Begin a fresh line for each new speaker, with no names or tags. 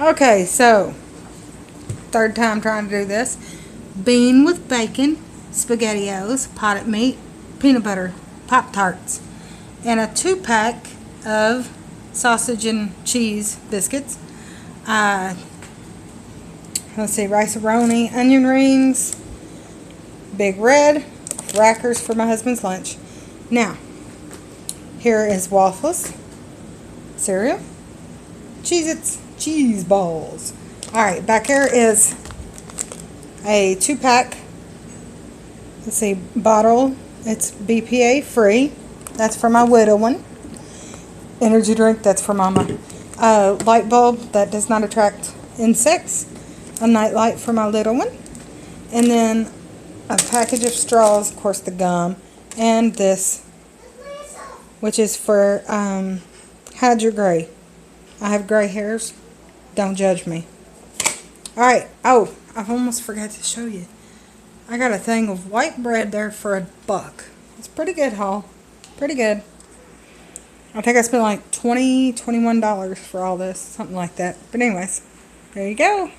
Okay, so third time trying to do this. Bean with bacon, SpaghettiOs, potted meat, peanut butter, Pop-Tarts, and a 2-pack of sausage and cheese biscuits. Uh, let's see, rice-a-roni, onion rings, Big Red, crackers for my husband's lunch. Now, here is waffles, cereal, Cheez-Its, cheese balls. Alright, back here is a 2-pack, let's see, bottle. It's BPA free. That's for my widow one. Energy drink, that's for mama. Light bulb that does not attract insects. A night light for my little one. And then a package of straws, of course the gum. And this, which is for hide your gray. I have gray hairs. Don't judge me. Alright, oh, I almost forgot to show you. I got a thing of white bread there for $1. It's pretty good haul. Pretty good. I think I spent like $21 for all this. Something like that. But anyways, there you go.